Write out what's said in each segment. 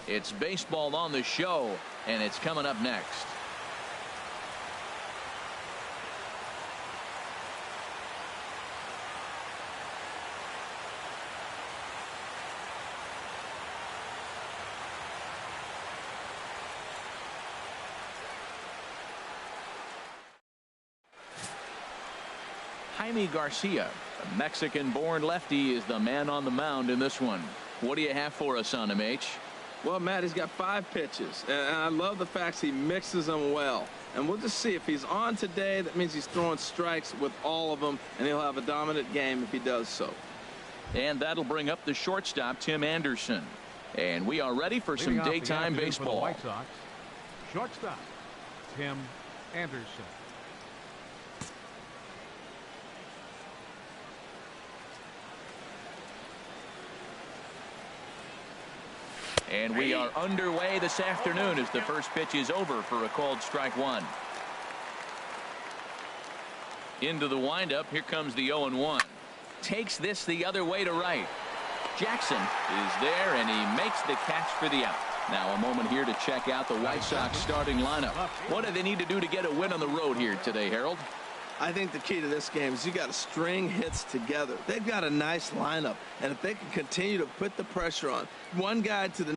It's baseball on the show, and it's coming up next. Jaime Garcia, a Mexican-born lefty, is the man on the mound in this one. What do you have for us on him, H? Well, Matt, he's got 5 pitches, and I love the fact he mixes them well. And we'll just see if he's on today. That means he's throwing strikes with all of them, and he'll have a dominant game if he does so. And that'll bring up the shortstop, Tim Anderson. And we are ready for some daytime baseball. For the White Sox, shortstop, Tim Anderson. And we are underway this afternoon as the first pitch is over for a called strike one. Into the windup. Here comes the 0-1. Takes this the other way to right. Jackson is there, and he makes the catch for the out. Now a moment here to check out the White Sox starting lineup. What do they need to do to get a win on the road here today, Harold? I think the key to this game is you got to string hits together. They've got a nice lineup, and if they can continue to put the pressure on one guy to the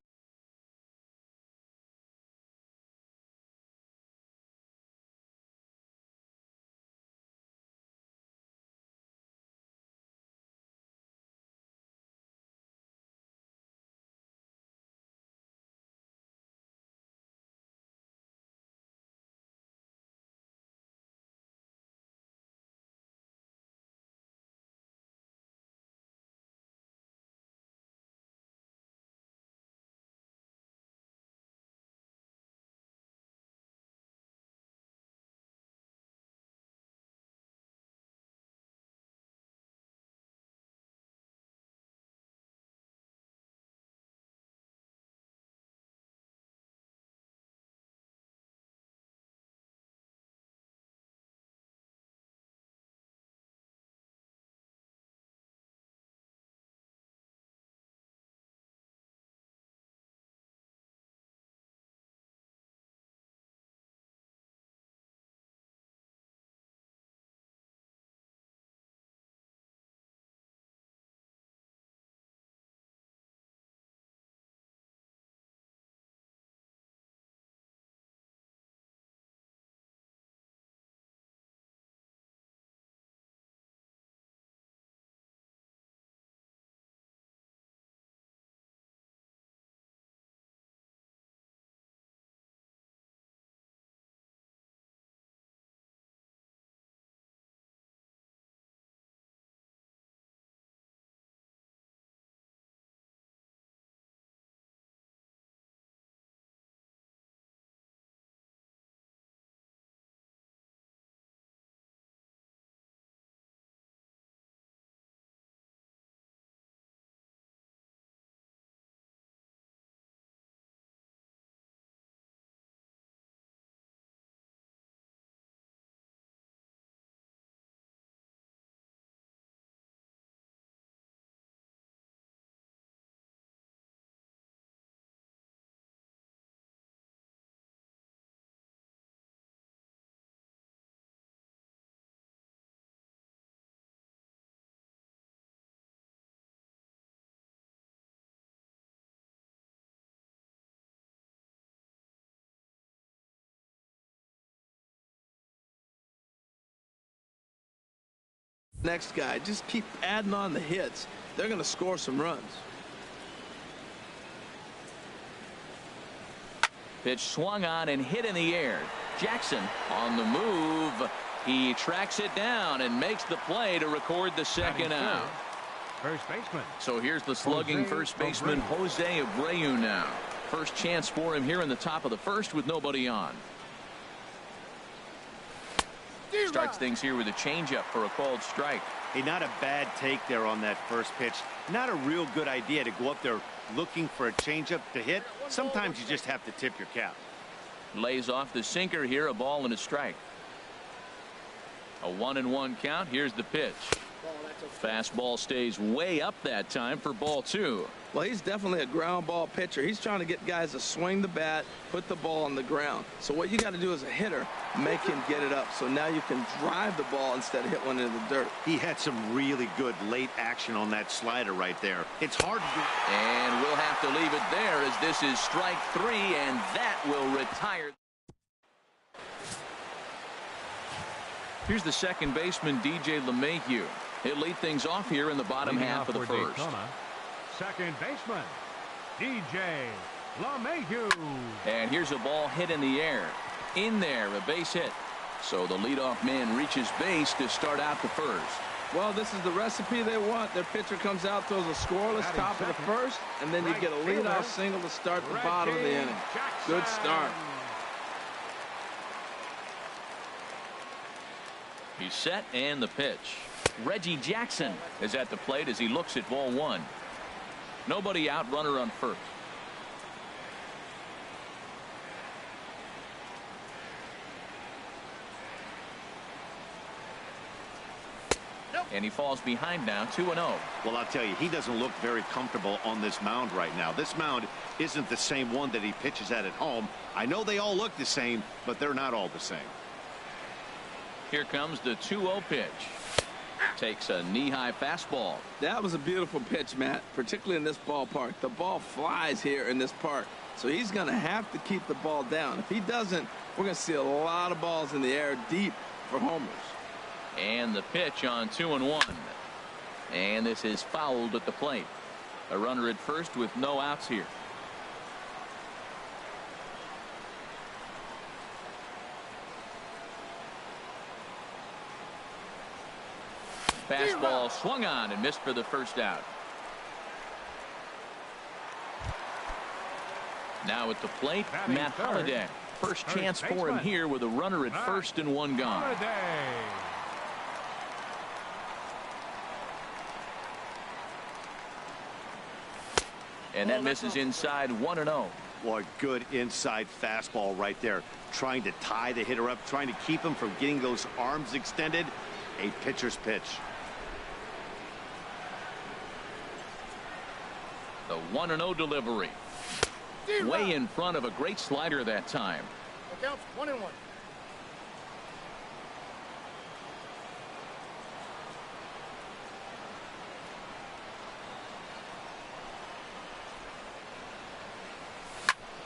next guy, just keep adding on the hits. They're going to score some runs. Pitch swung on and hit in the air. Jackson on the move. He tracks it down and makes the play to record the second out. First baseman. So here's the slugging first baseman, Jose Abreu now. First chance for him here in the top of the first with nobody on. Starts things here with a changeup for a called strike. Hey, not a bad take there on that first pitch. Not a real good idea to go up there looking for a changeup to hit. Sometimes you just have to tip your cap. Lays off the sinker here, a ball and a strike. A 1-1 count. Here's the pitch. Fastball stays way up that time for ball 2. Well, he's definitely a ground ball pitcher. He's trying to get guys to swing the bat, put the ball on the ground. So what you got to do as a hitter, make him get it up. So now you can drive the ball instead of hit one into the dirt. He had some really good late action on that slider right there. It's hard to do. And we'll have to leave it there as this is strike 3, and that will retire. Here's the second baseman, DJ LeMahieu. He'll lead things off here in the bottom half of the first. Daytona, second baseman, DJ LeMahieu. And here's a ball hit in the air. In there, a base hit. So the leadoff man reaches base to start out the first. Well, this is the recipe they want. Their pitcher comes out, throws a scoreless top of the first, and then you get a leadoff single to start the bottom of the inning. Good start. He's set, and the pitch. Reggie Jackson is at the plate as he looks at ball 1. Nobody out, runner on first. And he falls behind now, 2-0. Well, I'll tell you, he doesn't look very comfortable on this mound right now. This mound isn't the same one that he pitches at home. I know they all look the same, but they're not all the same. Here comes the 2-0 pitch. Takes a knee-high fastball. That was a beautiful pitch, Matt, particularly in this ballpark. The ball flies here in this park, so he's going to have to keep the ball down. If he doesn't, we're going to see a lot of balls in the air deep for homers. And the pitch on 2-1. And this is fouled at the plate. A runner at first with no outs here. Fastball swung on and missed for the first out. Now at the plate, Matt Holliday. First chance for him here with a runner at first and one gone. And that misses inside 1-0. Boy, good inside fastball right there. Trying to tie the hitter up, trying to keep him from getting those arms extended. A pitcher's pitch. The 1-0 delivery. Way in front of a great slider that time. Look out, 1-1.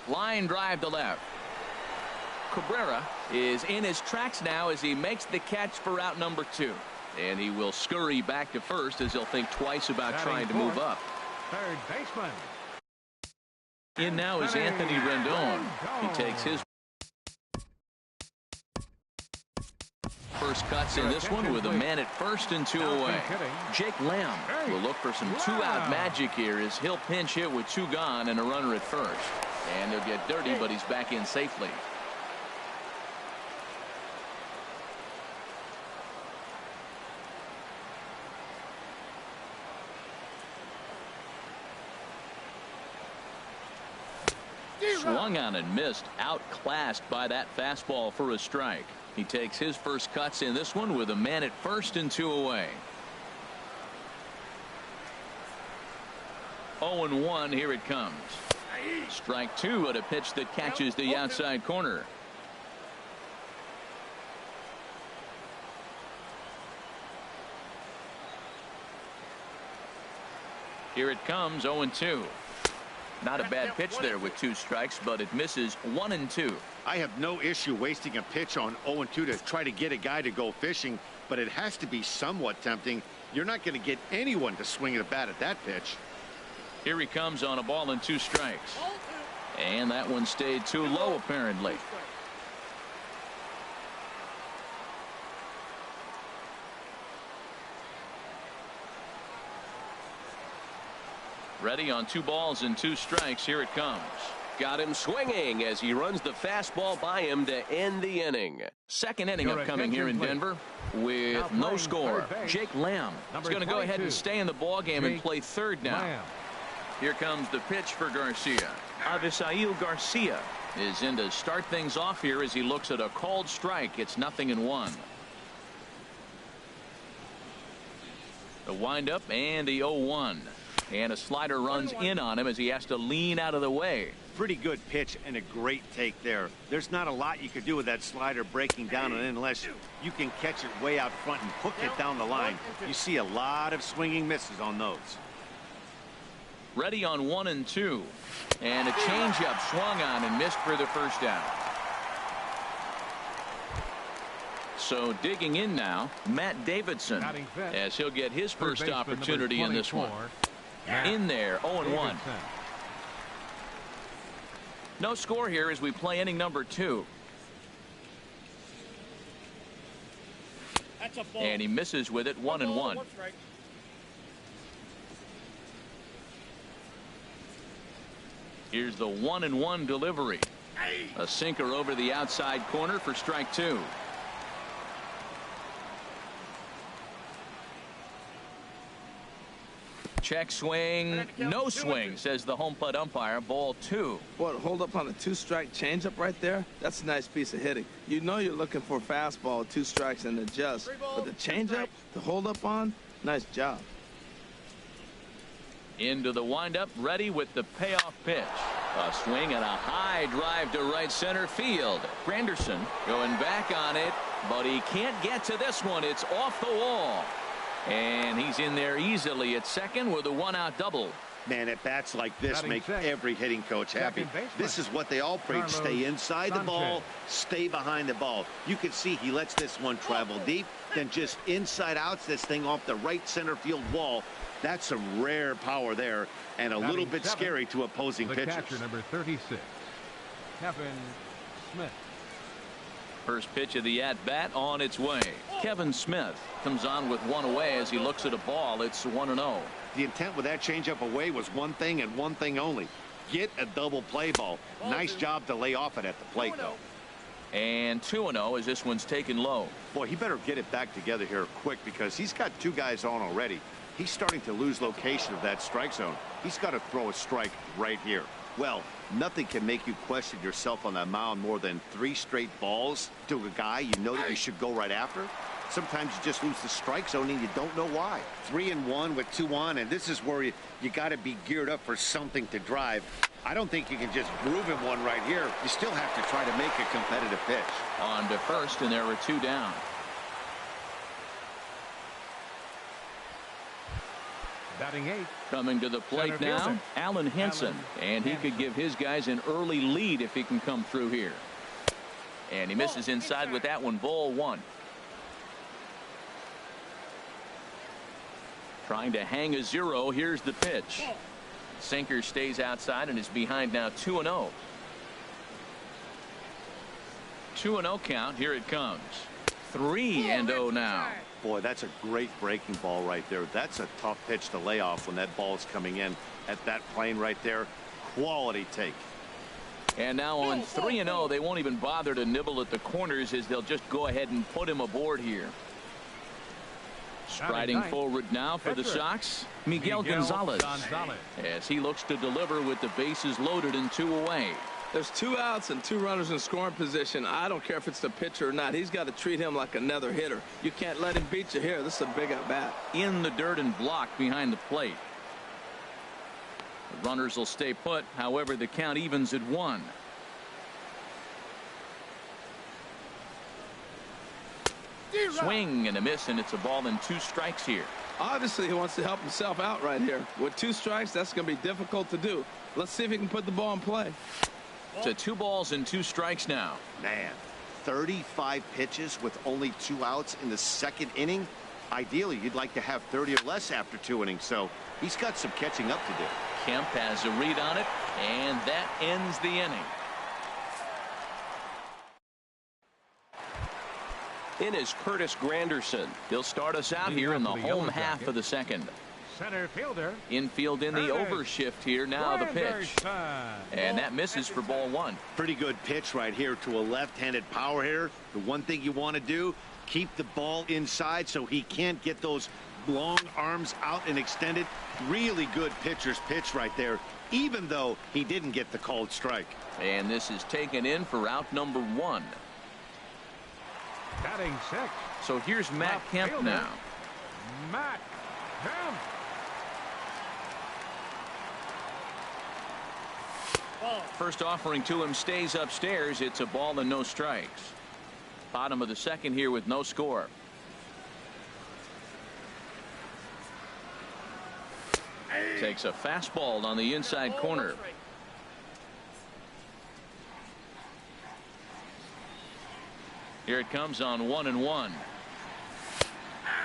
Line drive to left. Cabrera is in his tracks now as he makes the catch for out number 2. And he will scurry back to first as he'll think twice about trying to move up. Third baseman. In now is Anthony Rendon. He takes his first cuts in this one with a man at first and 2 away. Jake Lamb will look for some 2-out magic here as he'll pinch hit with 2 gone and a runner at first. And they'll get dirty, but he's back in safely. Swung on and missed, outclassed by that fastball for a strike. He takes his first cuts in this one with a man at first and 2 away. 0-1, here it comes. Strike 2 at a pitch that catches the outside corner. Here it comes, 0-2. Not a bad pitch there with 2 strikes, but it misses 1-2. I have no issue wasting a pitch on 0-2 to try to get a guy to go fishing, but it has to be somewhat tempting. You're not going to get anyone to swing at a bat at that pitch. Here he comes on a ball and 2 strikes. And that one stayed too low, apparently. Ready on 2 balls and 2 strikes. Here it comes. Got him swinging as he runs the fastball by him to end the inning. Second inning upcoming here in Denver with no score. Jake Lamb is going to go ahead and stay in the ball game and play third now. Here comes the pitch for Garcia. Avisail Garcia is in to start things off here as he looks at a called strike. It's 0-1. The windup and the 0-1. And a slider runs in on him as he has to lean out of the way. Pretty good pitch and a great take there. There's not a lot you could do with that slider breaking down and in unless you can catch it way out front and hook it down the line. You see a lot of swinging misses on those. Ready on 1 and 2. And a changeup swung on and missed for the first out. So digging in now, Matt Davidson, as he'll get his first opportunity in this one. In there, 0-1. No score here as we play inning number 2. And he misses with it, 1-1. Here's the 1-1 delivery. A sinker over the outside corner for strike 2. Check swing, no swing, says the home plate umpire. Ball 2. Boy, to hold up on a 2-strike changeup right there, that's a nice piece of hitting. You know you're looking for a fastball, 2 strikes and adjust. But the changeup to hold up on, nice job. Into the windup, ready with the payoff pitch. A swing and a high drive to right center field. Granderson going back on it, but he can't get to this one. It's off the wall. And he's in there easily at second with a 1-out double. Man, at bats like this make every hitting coach happy. This is what they all preach. Stay inside the ball, stay behind the ball. You can see he lets this one travel deep, then just inside outs this thing off the right center field wall. That's some rare power there and a little bit scary to opposing pitchers. Catcher number 36, Kevin Smith. First pitch of the at-bat on its way. Kevin Smith comes on with 1 away as he looks at a ball. It's 1-0. The intent with that changeup away was one thing and one thing only. Get a double play ball. Nice job to lay off it at the plate, though. And 2-0 as this one's taken low. Boy, he better get it back together here quick because he's got 2 guys on already. He's starting to lose location of that strike zone. He's got to throw a strike right here. Well, nothing can make you question yourself on that mound more than 3 straight balls to a guy you know that you should go right after. Sometimes you just lose the strike zone and you don't know why. 3-1 with 2 on, and this is where you got to be geared up for something to drive. I don't think you can just groove him one right here. You still have to try to make a competitive pitch. On to first, and there are 2 down. Batting 8. Coming to the plate now, Alan Henson. And he could give his guys an early lead if he can come through here. And he misses inside with that one. Ball 1. Trying to hang a 0. Here's the pitch. Sinker stays outside and is behind now 2-0. 2-0 count. Here it comes. 3-0 now. Boy, that's a great breaking ball right there. That's a tough pitch to lay off when that ball is coming in at that plane right there. Quality take. And now on 3-0, they won't even bother to nibble at the corners as they'll just go ahead and put him aboard here. Striding forward now for the Sox, Miguel Gonzalez, as he looks to deliver with the bases loaded and 2 away. There's 2 outs and 2 runners in scoring position. I don't care if it's the pitcher or not. He's got to treat him like another hitter. You can't let him beat you here. This is a big at bat. In the dirt and blocked behind the plate. The runners will stay put. However, the count evens at 1. Swing and a miss, and it's a ball and 2 strikes here. Obviously, he wants to help himself out right here. With 2 strikes, that's going to be difficult to do. Let's see if he can put the ball in play. To 2 balls and 2 strikes now. Man, 35 pitches with only 2 outs in the 2nd inning. Ideally, you'd like to have 30 or less after 2 innings, so he's got some catching up to do. Kemp has a read on it, and that ends the inning. In is Curtis Granderson. He'll start us out here in the home half of the 2nd. center fielder. Infield in the overshift here. Now the pitch. And that misses for ball one. Pretty good pitch right here to a left-handed power hitter. The one thing you want to do, keep the ball inside so he can't get those long arms out and extended. Really good pitcher's pitch right there, even though he didn't get the called strike. And this is taken in for out number one. Batting six. So here's Matt Kemp now. Matt Kemp. First offering to him stays upstairs. It's a ball and no strikes. Bottom of the second here with no score. Takes a fastball on the inside corner. Here it comes on 1-1.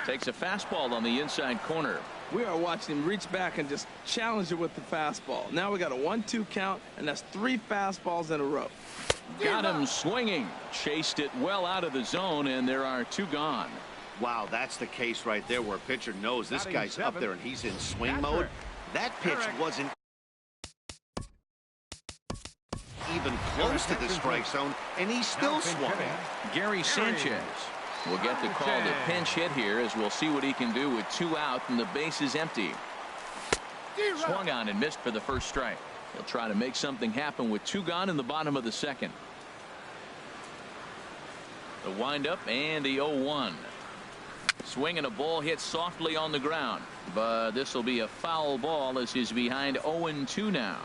Takes a fastball on the inside corner. We are watching him reach back and just challenge it with the fastball. Now we got a 1-2 count, and that's 3 fastballs in a row. Got him swinging. Chased it well out of the zone, and there are 2 gone. Wow, that's the case right there where a pitcher knows this guy's up there and he's in swing mode. That pitch wasn't even close to the strike zone, and he still swung. Gary Sanchez will get the call to pinch hit here, as we'll see what he can do with 2 out and the base is empty. Swung on and missed for the first strike. He'll try to make something happen with 2 gone in the bottom of the second. The windup and the 0-1. Swinging a ball hit softly on the ground, but this will be a foul ball as he's behind 0-2 now.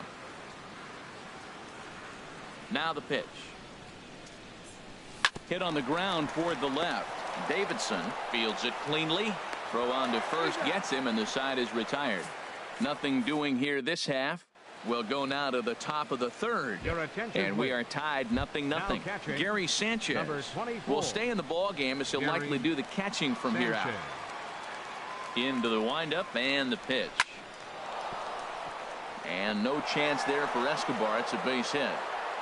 Now the pitch. Hit on the ground toward the left. Davidson fields it cleanly. Throw on to first gets him, and the side is retired. Nothing doing here this half. We'll go now to the top of the third, and we are tied 0-0. Gary Sanchez will stay in the ball game as he'll likely do the catching from here out. Into the windup and the pitch. And no chance there for Escobar. It's a base hit.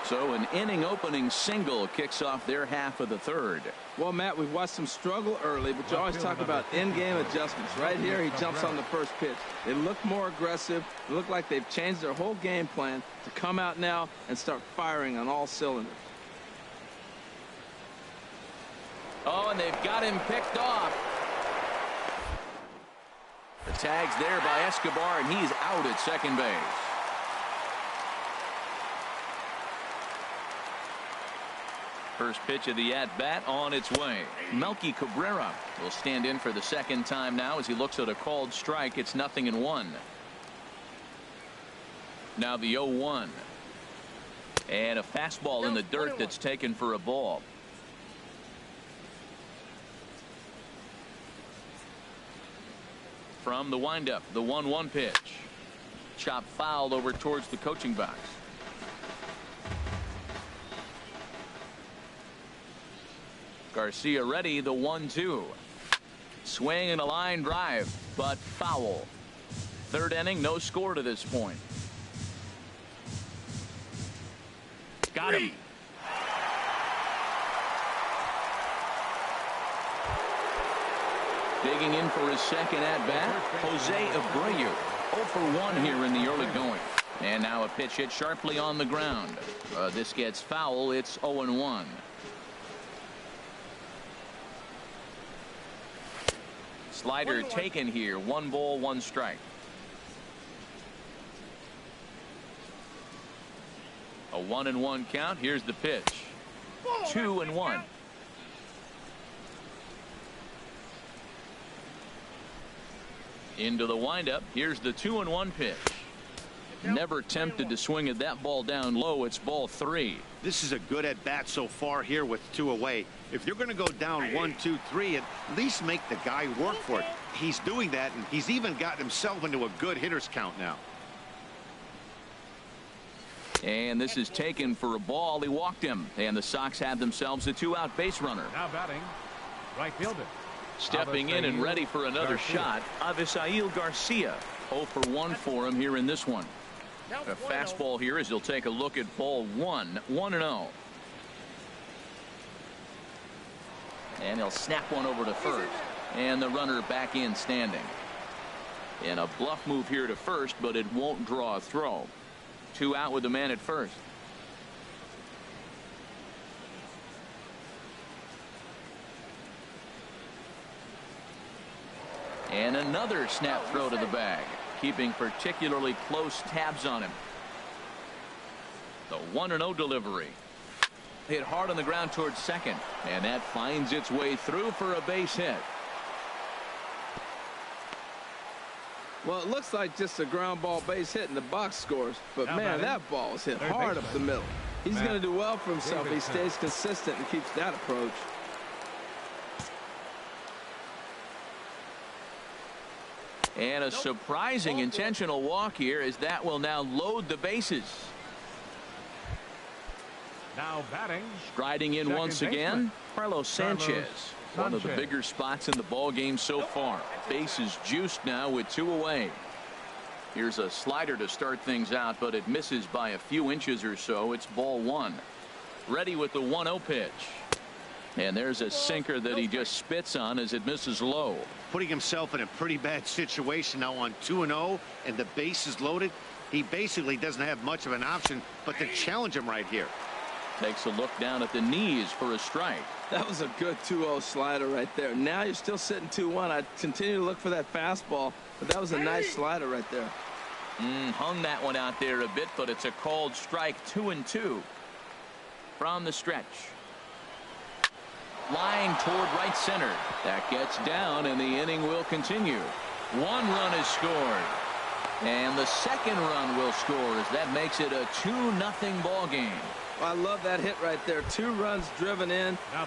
So an inning opening single kicks off their half of the third. Well, Matt, we've watched them struggle early, but you always talk about in-game adjustments. Right here, he jumps on the first pitch. They look more aggressive. They look like they've changed their whole game plan to come out now and start firing on all cylinders. Oh, and they've got him picked off. The tag's there by Escobar, and he's out at second base. First pitch of the at-bat on its way. Melky Cabrera will stand in for the second time now as he looks at a called strike. It's 0-1. Now the 0-1. And a fastball in the dirt that's taken for a ball. From the windup, the 1-1 pitch. Chop fouled over towards the coaching box. Garcia ready, the 1-2. Swing and a line drive, but foul. Third inning, no score to this point. Got him. Digging in for his second at-bat, Jose Abreu. 0 for 1 here in the early going. And now a pitch hit sharply on the ground. This gets foul. It's 0-1. Slider taken here. 1 ball, 1 strike. A 1-1 count. Here's the pitch. 2-1. Into the windup. Here's the 2-1 pitch. Never tempted to swing at that ball down low. It's ball 3. This is a good at bat so far here with 2 away. If you're going to go down 1, 2, 3, at least make the guy work for it. He's doing that, and he's even gotten himself into a good hitter's count now. And this is taken for a ball. He walked him, and the Sox have themselves a 2-out base runner. Now batting, right fielder. Stepping in and ready for another shot, Avisail Garcia. 0 for 1 for him here in this one. A fastball here as he'll take a look at ball 1. 1-0. And he'll snap one over to first. And the runner back in standing. And a bluff move here to first, but it won't draw a throw. 2 out with the man at first. And another snap throw to the bag, keeping particularly close tabs on him. The 1-0 delivery. Hit hard on the ground towards second, and that finds its way through for a base hit. Well, it looks like just a ground ball base hit in the box scores, but Now man, batting, that ball was hit third hard up baseman, the middle. He's Matt going to do well for himself if he Davidson. stays consistent and keeps that approach. And a surprising intentional walk here, as that will now load the bases. Now batting. Striding in Second once baseman, again, Carlos Sanchez. One of the Sanchez. bigger spots in the ball game so far. Bases juiced now with 2 away. Here's a slider to start things out, but it misses by a few inches or so. It's ball 1. Ready with the 1-0 pitch. And there's a sinker that he just spits on as it misses low. Putting himself in a pretty bad situation now on 2-0, and the base is loaded. He basically doesn't have much of an option but to challenge him right here. Takes a look down at the knees for a strike. That was a good 2-0 slider right there. Now you're still sitting 2-1. I continue to look for that fastball, but that was a nice slider right there. Hung that one out there a bit, but it's a called strike. 2-2 from the stretch. Flying toward right center. That gets down, and the inning will continue. 1 run is scored. And the second run will score, as that makes it a 2-0 ball game. I love that hit right there. 2 runs driven in. Now